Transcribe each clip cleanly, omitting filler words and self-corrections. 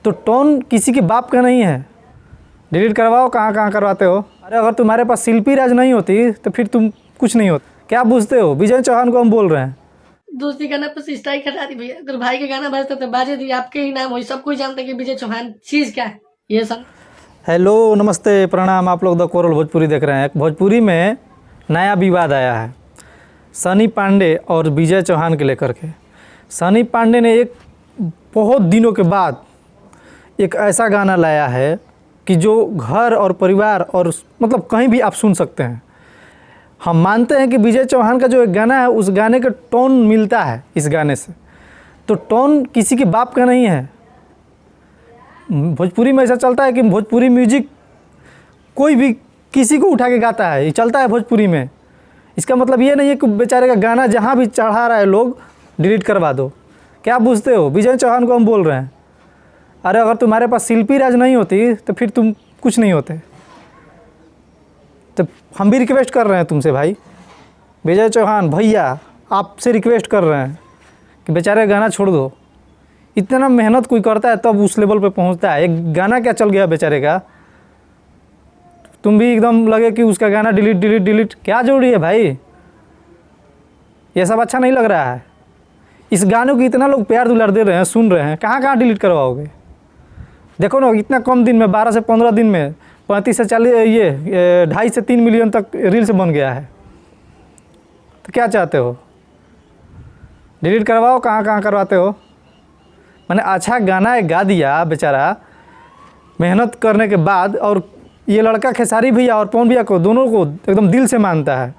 तो टोन किसी के बाप का नहीं है। डिलीट करवाओ, कहाँ कहाँ करवाते हो। अरे अगर तुम्हारे पास शिल्पी राज नहीं होती तो फिर तुम कुछ नहीं होते। क्या पूछते हो? विजय चौहान को हम बोल रहे हैं। दूसरी गाना पर स्ट्राइक हटा दी भैया। अगर भाई के गाना बजता तो बाजे दी, आपके ही नाम हो, सब कोई जानता है कि विजय चौहान चीज क्या है। ये सब हेलो, नमस्ते, प्रणाम। आप लोग द कोरल भोजपुरी देख रहे हैं। भोजपुरी में नया विवाद आया है सनी पांडे और विजय चौहान के लेकर के। सनी पांडे ने एक बहुत दिनों के बाद एक ऐसा गाना लाया है कि जो घर और परिवार और मतलब कहीं भी आप सुन सकते हैं। हम मानते हैं कि विजय चौहान का जो एक गाना है उस गाने का टोन मिलता है इस गाने से, तो टोन किसी के बाप का नहीं है। भोजपुरी में ऐसा चलता है कि भोजपुरी म्यूजिक कोई भी किसी को उठा के गाता है, ये चलता है भोजपुरी में। इसका मतलब ये नहीं है कि बेचारे का गाना जहाँ भी चढ़ा रहा है लोग डिलीट करवा दो। क्या पूछते हो? विजय चौहान को हम बोल रहे हैं। अरे अगर तुम्हारे पास शिल्पी राज नहीं होती तो फिर तुम कुछ नहीं होते। तो हम भी रिक्वेस्ट कर रहे हैं तुमसे भाई, विजय चौहान भैया, आपसे रिक्वेस्ट कर रहे हैं कि बेचारे गाना छोड़ दो। इतना मेहनत कोई करता है तब उस लेवल पे पहुंचता है। एक गाना क्या चल गया बेचारे का, तुम भी एकदम लगे कि उसका गाना डिलीट डिलीट डिलीट। क्या जरूरी है भाई? ये सब अच्छा नहीं लग रहा है। इस गाने को इतना लोग प्यार दुलार दे रहे हैं, सुन रहे हैं, कहाँ कहाँ डिलीट करवाओगे? देखो ना, इतना कम दिन में 12 से 15 दिन में 35 से 40 ये 2.5 से 3 मिलियन तक रील्स बन गया है। तो क्या चाहते हो? डिलीट करवाओ, कहाँ कहाँ करवाते हो। मैंने अच्छा गाना एक गा दिया बेचारा मेहनत करने के बाद, और ये लड़का खेसारी भैया और पवन भैया को दोनों को एकदम दिल से मानता है।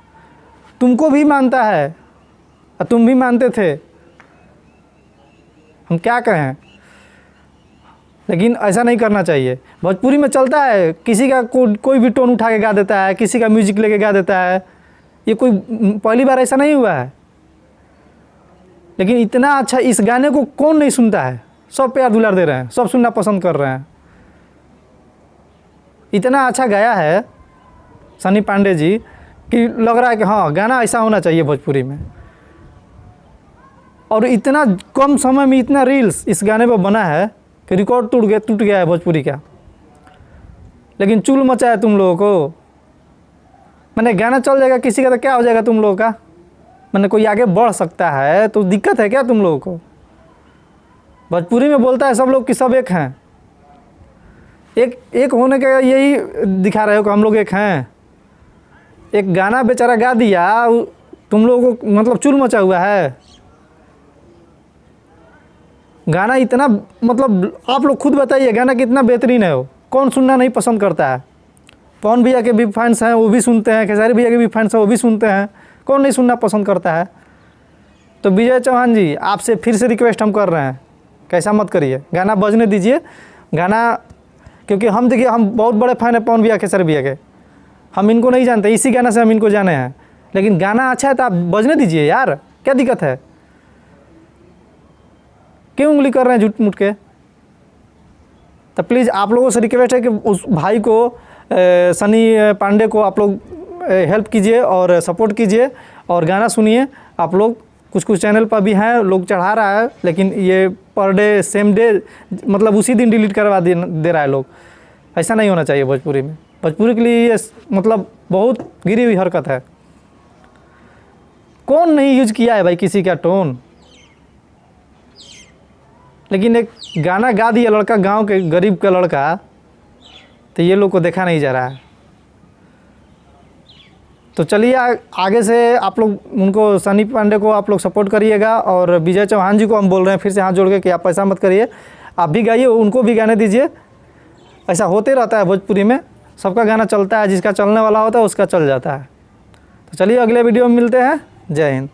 तुमको भी मानता है और तुम भी मानते थे। हम क्या कहें, लेकिन ऐसा नहीं करना चाहिए। भोजपुरी में चलता है किसी का कोई भी टोन उठा के गा देता है, किसी का म्यूजिक लेके गा देता है। ये कोई पहली बार ऐसा नहीं हुआ है। लेकिन इतना अच्छा इस गाने को कौन नहीं सुनता है? सब प्यार दुलार दे रहे हैं, सब सुनना पसंद कर रहे हैं। इतना अच्छा गाया है सनी पांडे जी कि लग रहा है कि हाँ, गाना ऐसा होना चाहिए भोजपुरी में। और इतना कम समय में इतना रील्स इस गाने पर बना है कि रिकॉर्ड टूट गया है भोजपुरी का। लेकिन चुल मचा है तुम लोगों को। मैंने गाना चल जाएगा किसी का तो क्या हो जाएगा तुम लोगों का? मैंने कोई आगे बढ़ सकता है तो दिक्कत है क्या तुम लोगों को? भोजपुरी में बोलता है सब लोग कि सब एक हैं। एक होने का यही दिखा रहे हो कि हम लोग एक हैं। एक गाना बेचारा गा दिया, तुम लोगों को मतलब चुल मचा हुआ है। गाना इतना मतलब आप लोग खुद बताइए, गाना कितना बेहतरीन है। वो कौन सुनना नहीं पसंद करता है? पवन भैया के भी फैंस हैं, वो भी सुनते हैं। खेसारी भैया के भी फैंस हैं, वो भी सुनते हैं। कौन नहीं सुनना पसंद करता है? तो विजय चौहान जी, आपसे फिर से रिक्वेस्ट हम कर रहे हैं, कैसा मत करिए, गाना बजने दीजिए। गाना, क्योंकि हम देखिए, हम बहुत बड़े फ़ैन हैं पवन भैया, खेसारी भैया के। हम इनको नहीं जानते, इसी गाना से हम इनको जाने हैं। लेकिन गाना अच्छा है तो आप बजने दीजिए यार, क्या दिक्कत है? क्यों उंगली कर रहे हैं झूठ मूठ के? तो प्लीज़ आप लोगों से रिक्वेस्ट है कि उस भाई को सनी पांडे को आप लोग हेल्प कीजिए और सपोर्ट कीजिए और गाना सुनिए। आप लोग कुछ चैनल पर भी हैं, लोग चढ़ा रहा है, लेकिन ये पर डे सेम डे मतलब उसी दिन डिलीट करवा दे रहा है लोग। ऐसा नहीं होना चाहिए भोजपुरी में। भोजपुरी के लिए ये मतलब बहुत गिरी हुई हरकत है। कौन नहीं यूज किया है भाई किसी का टोन? लेकिन एक गाना गा दिया लड़का, गांव के गरीब का लड़का, तो ये लोग को देखा नहीं जा रहा है। तो चलिए आगे से आप लोग उनको, सनी पांडे को आप लोग सपोर्ट करिएगा। और विजय चौहान जी को हम बोल रहे हैं फिर से हाथ जोड़ के कि आप ऐसा मत करिए, आप भी गाइए, उनको भी गाने दीजिए। ऐसा होते रहता है भोजपुरी में, सबका गाना चलता है, जिसका चलने वाला होता है उसका चल जाता है। तो चलिए अगले वीडियो में मिलते हैं। जय हिंद।